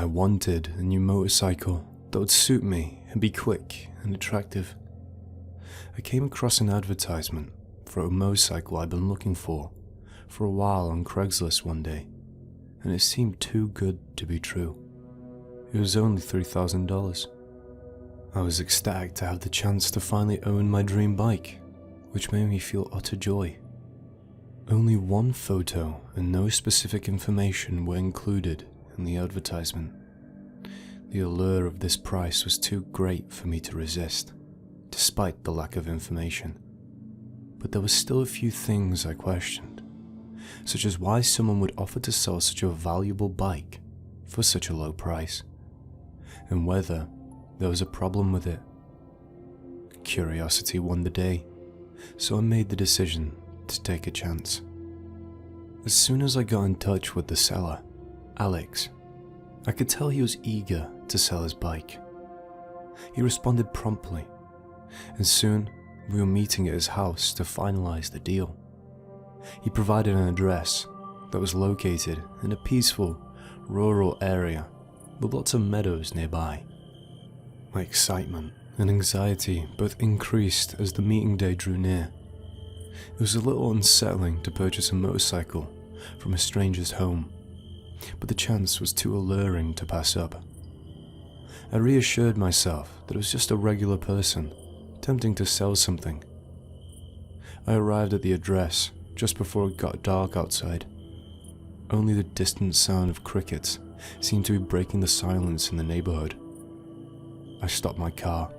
I wanted a new motorcycle that would suit me and be quick and attractive. I came across an advertisement for a motorcycle I'd been looking for a while on Craigslist one day, and it seemed too good to be true. It was only $3,000. I was ecstatic to have the chance to finally own my dream bike, which made me feel utter joy. Only one photo and no specific information were included in the advertisement. The allure of this price was too great for me to resist, despite the lack of information. But there were still a few things I questioned, such as why someone would offer to sell such a valuable bike for such a low price, and whether there was a problem with it. Curiosity won the day, so I made the decision to take a chance. As soon as I got in touch with the seller, Alex, I could tell he was eager to sell his bike. He responded promptly, and soon we were meeting at his house to finalize the deal. He provided an address that was located in a peaceful, rural area with lots of meadows nearby. My excitement and anxiety both increased as the meeting day drew near. It was a little unsettling to purchase a motorcycle from a stranger's home, but the chance was too alluring to pass up. I reassured myself that it was just a regular person attempting to sell something. I arrived at the address just before it got dark outside. Only the distant sound of crickets seemed to be breaking the silence in the neighborhood. I stopped my car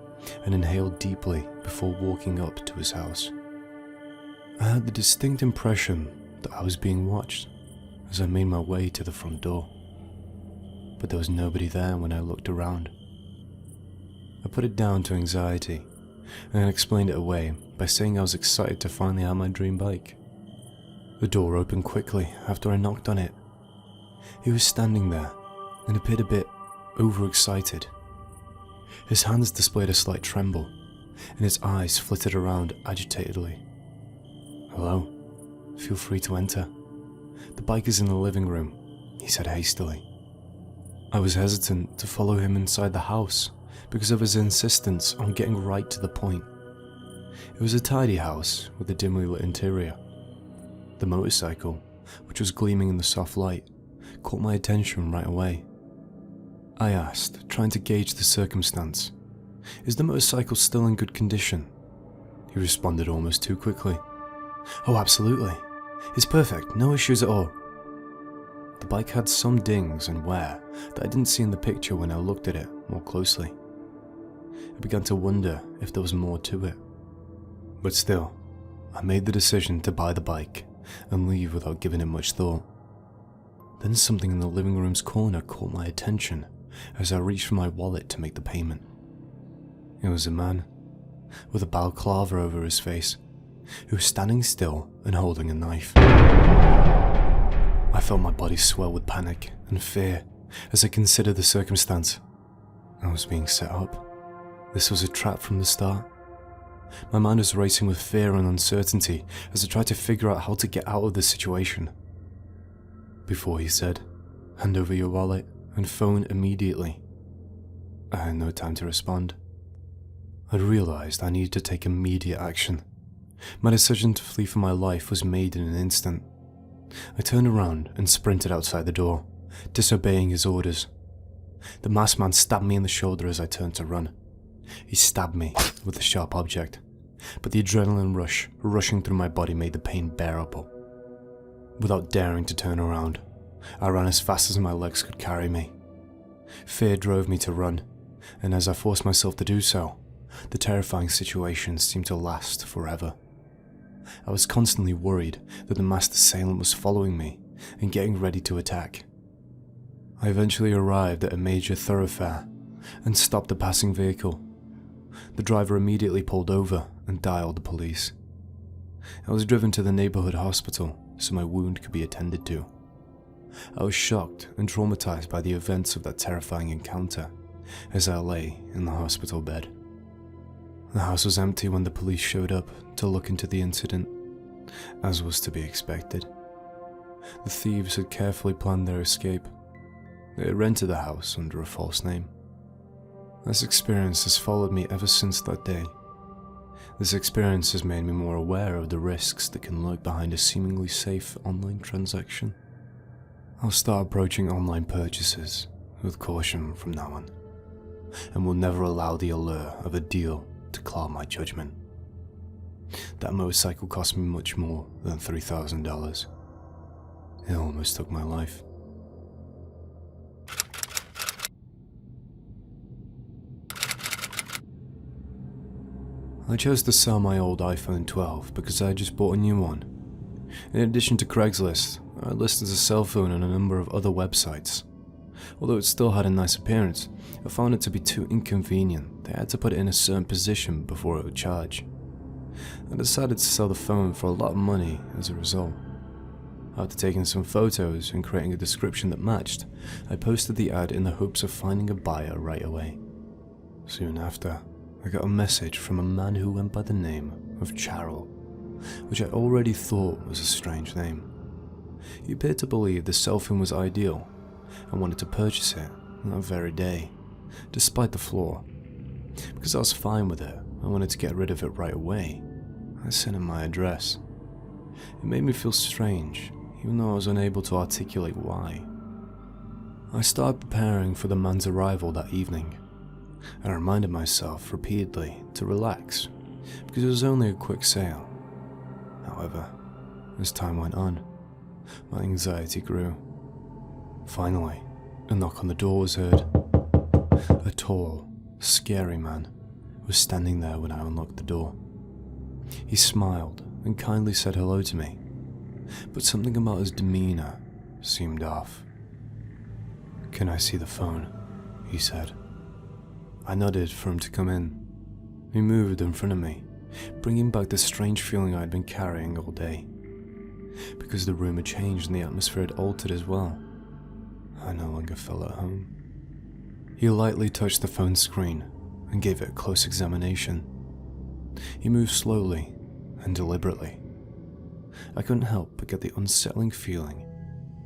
and inhaled deeply before walking up to his house. I had the distinct impression that I was being watched as I made my way to the front door, but there was nobody there when I looked around. I put it down to anxiety and explained it away by saying I was excited to finally have my dream bike. The door opened quickly after I knocked on it. He was standing there and appeared a bit overexcited. His hands displayed a slight tremble, and his eyes flitted around agitatedly. "Hello, feel free to enter. The bike is in the living room," he said hastily. I was hesitant to follow him inside the house because of his insistence on getting right to the point. It was a tidy house with a dimly lit interior. The motorcycle, which was gleaming in the soft light, caught my attention right away. I asked, trying to gauge the circumstance, "Is the motorcycle still in good condition?" He responded almost too quickly. "Oh, absolutely. It's perfect, no issues at all." The bike had some dings and wear that I didn't see in the picture when I looked at it more closely. I began to wonder if there was more to it. But still, I made the decision to buy the bike and leave without giving it much thought. Then something in the living room's corner caught my attention as I reached for my wallet to make the payment. It was a man, with a balaclava over his face, who was standing still and holding a knife. I felt my body swell with panic and fear as I considered the circumstance. I was being set up. This was a trap from the start. My mind was racing with fear and uncertainty as I tried to figure out how to get out of this situation. Before he said, "Hand over your wallet and phone immediately," I had no time to respond. I realized I needed to take immediate action. My decision to flee for my life was made in an instant. I turned around and sprinted outside the door, disobeying his orders. The masked man stabbed me in the shoulder as I turned to run. He stabbed me with a sharp object, but the adrenaline rush rushing through my body made the pain bearable. Without daring to turn around, I ran as fast as my legs could carry me. Fear drove me to run, and as I forced myself to do so, the terrifying situation seemed to last forever. I was constantly worried that the masked assailant was following me and getting ready to attack. I eventually arrived at a major thoroughfare and stopped a passing vehicle. The driver immediately pulled over and dialed the police. I was driven to the neighborhood hospital so my wound could be attended to. I was shocked and traumatized by the events of that terrifying encounter as I lay in the hospital bed. The house was empty when the police showed up to look into the incident, as was to be expected. The thieves had carefully planned their escape. They had rented the house under a false name. This experience has followed me ever since that day. This experience has made me more aware of the risks that can lurk behind a seemingly safe online transaction. I'll start approaching online purchases with caution from now on, and will never allow the allure of a deal to cloud my judgment. That motorcycle cost me much more than $3,000. It almost took my life. I chose to sell my old iPhone 12 because I had just bought a new one. In addition to Craigslist, I listed a cell phone on a number of other websites. Although it still had a nice appearance, I found it to be too inconvenient. They had to put it in a certain position before it would charge. I decided to sell the phone for a lot of money as a result. After taking some photos and creating a description that matched, I posted the ad in the hopes of finding a buyer right away. Soon after, I got a message from a man who went by the name of Charles, which I already thought was a strange name. He appeared to believe the cell phone was ideal and wanted to purchase it that very day, despite the flaw. Because I was fine with it, I wanted to get rid of it right away. I sent him my address. It made me feel strange, even though I was unable to articulate why. I started preparing for the man's arrival that evening. I reminded myself repeatedly to relax, because it was only a quick sale. However, as time went on, my anxiety grew. Finally, a knock on the door was heard. A tall, scary man was standing there when I unlocked the door. He smiled and kindly said hello to me, but something about his demeanor seemed off. "Can I see the phone?" he said. I nodded for him to come in. He moved in front of me, bringing back the strange feeling I had been carrying all day. Because the room had changed and the atmosphere had altered as well, I no longer felt at home. He lightly touched the phone screen and gave it a close examination. He moved slowly and deliberately. I couldn't help but get the unsettling feeling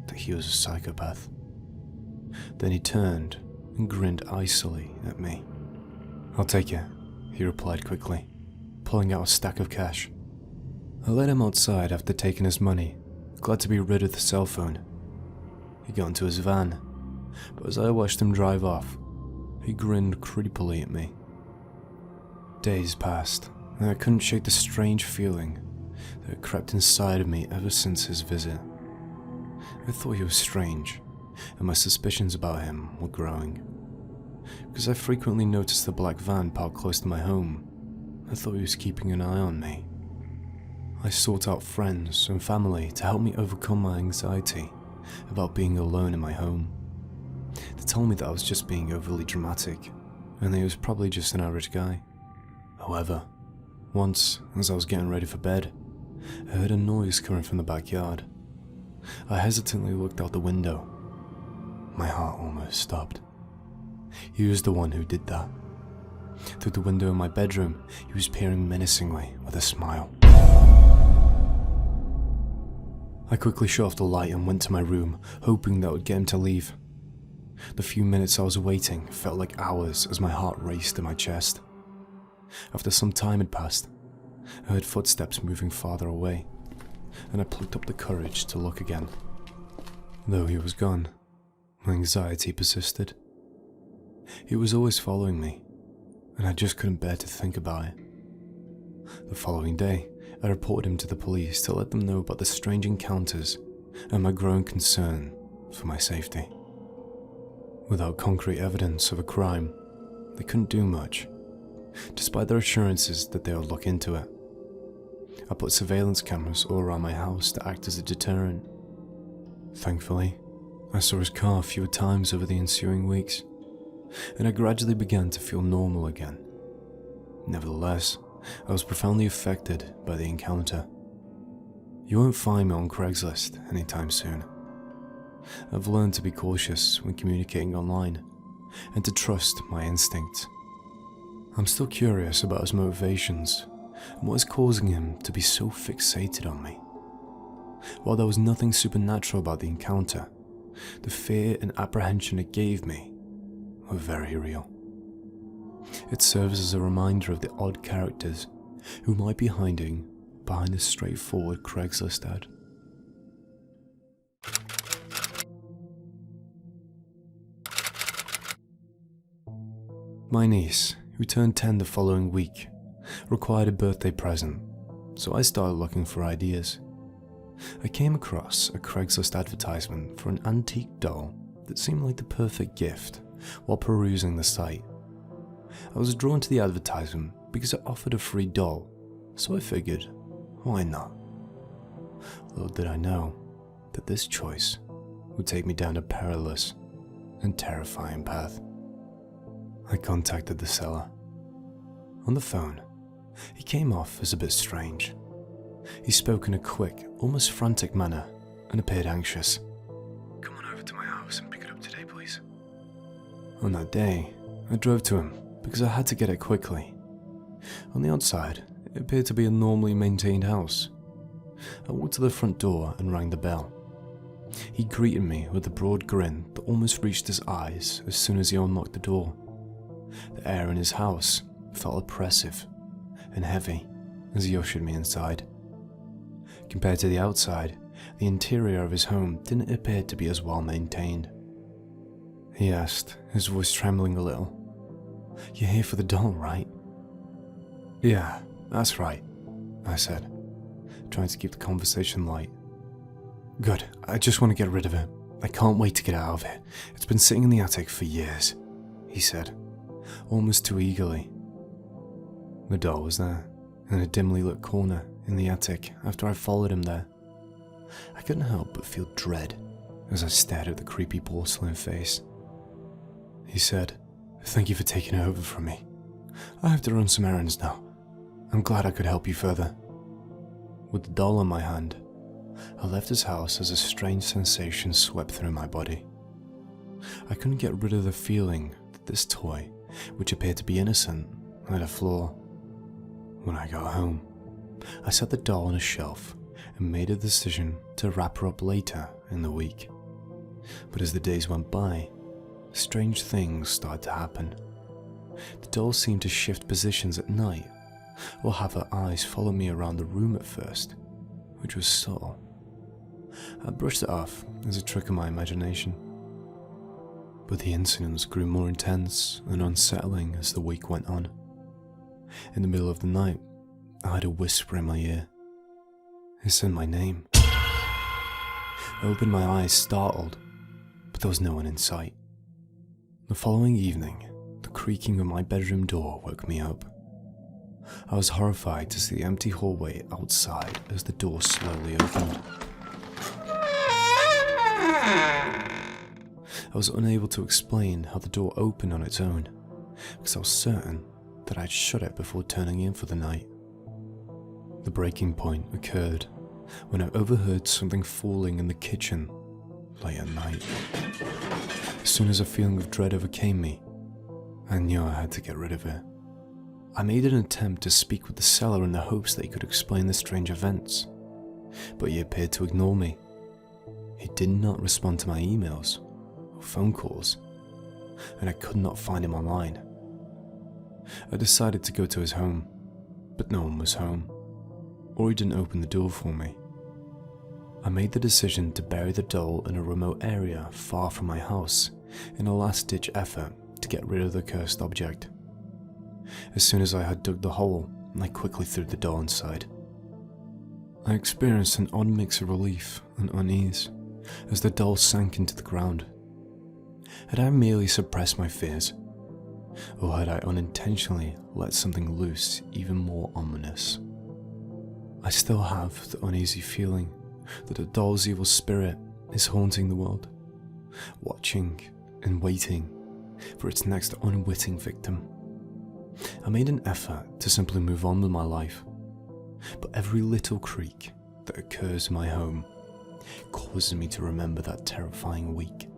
that he was a psychopath. Then he turned and grinned icily at me. "I'll take it," he replied quickly, pulling out a stack of cash. I let him outside after taking his money, glad to be rid of the cell phone. He got into his van, but as I watched him drive off, he grinned creepily at me. Days passed, and I couldn't shake the strange feeling that had crept inside of me ever since his visit. I thought he was strange, and my suspicions about him were growing. Because I frequently noticed the black van parked close to my home, I thought he was keeping an eye on me. I sought out friends and family to help me overcome my anxiety about being alone in my home. They told me that I was just being overly dramatic, and that he was probably just an average guy. However, once, as I was getting ready for bed, I heard a noise coming from the backyard. I hesitantly looked out the window. My heart almost stopped. He was the one who did that. Through the window in my bedroom, he was peering menacingly with a smile. I quickly shut off the light and went to my room, hoping that would get him to leave. The few minutes I was waiting felt like hours as my heart raced in my chest. After some time had passed, I heard footsteps moving farther away, and I plucked up the courage to look again. Though he was gone, my anxiety persisted. He was always following me, and I just couldn't bear to think about it. The following day, I reported him to the police to let them know about the strange encounters and my growing concern for my safety. Without concrete evidence of a crime, they couldn't do much, despite their assurances that they would look into it. I put surveillance cameras all around my house to act as a deterrent. Thankfully, I saw his car fewer times over the ensuing weeks, and I gradually began to feel normal again. Nevertheless, I was profoundly affected by the encounter. You won't find me on Craigslist anytime soon. I've learned to be cautious when communicating online, and to trust my instincts. I'm still curious about his motivations, and what is causing him to be so fixated on me. While there was nothing supernatural about the encounter, The fear and apprehension it gave me were very real. It serves as a reminder of the odd characters who might be hiding behind a straightforward Craigslist ad. My niece, who turned 10 the following week, required a birthday present, so I started looking for ideas. I came across a Craigslist advertisement for an antique doll that seemed like the perfect gift while perusing the site. I was drawn to the advertisement because it offered a free doll, so I figured, why not? Little did I know that this choice would take me down a perilous and terrifying path. I contacted the seller. On the phone, he came off as a bit strange. He spoke in a quick, almost frantic manner and appeared anxious. "Come on over to my house and pick it up today, please." On that day, I drove to him because I had to get it quickly. On the outside, it appeared to be a normally maintained house. I walked to the front door and rang the bell. He greeted me with a broad grin that almost reached his eyes as soon as he unlocked the door. The air in his house felt oppressive and heavy as he ushered me inside. Compared to the outside, the interior of his home didn't appear to be as well maintained. He asked, his voice trembling a little. "You're here for the doll, right?" "Yeah, that's right," I said, trying to keep the conversation light. "Good, I just want to get rid of it. I can't wait to get out of it. It's been sitting in the attic for years," he said, almost too eagerly. The doll was there, in a dimly lit corner in the attic after I followed him there. I couldn't help but feel dread as I stared at the creepy porcelain face. He said, "Thank you for taking it over from me. I have to run some errands now. I'm glad I could help you further." With the doll in my hand, I left his house as a strange sensation swept through my body. I couldn't get rid of the feeling that this toy, which appeared to be innocent, had a flaw. When I got home, I set the doll on a shelf and made a decision to wrap her up later in the week. But as the days went by, strange things started to happen. The doll seemed to shift positions at night, or have her eyes follow me around the room at first, which was subtle. I brushed it off as a trick of my imagination. But the incidents grew more intense and unsettling as the week went on. In the middle of the night, I heard a whisper in my ear. It said my name. I opened my eyes startled, but there was no one in sight. The following evening, the creaking of my bedroom door woke me up. I was horrified to see the empty hallway outside as the door slowly opened. I was unable to explain how the door opened on its own, because I was certain that I'd shut it before turning in for the night. The breaking point occurred when I overheard something falling in the kitchen late at night. As soon as a feeling of dread overcame me, I knew I had to get rid of it. I made an attempt to speak with the seller in the hopes that he could explain the strange events, but he appeared to ignore me. He did not respond to my emails or phone calls, and I could not find him online. I decided to go to his home, but no one was home, or he didn't open the door for me. I made the decision to bury the doll in a remote area far from my house in a last-ditch effort to get rid of the cursed object. As soon as I had dug the hole, I quickly threw the doll inside. I experienced an odd mix of relief and unease as the doll sank into the ground. Had I merely suppressed my fears, or had I unintentionally let something loose even more ominous? I still have the uneasy feeling that the doll's evil spirit is haunting the world, watching and waiting for its next unwitting victim. I made an effort to simply move on with my life, but every little creak that occurs in my home causes me to remember that terrifying week.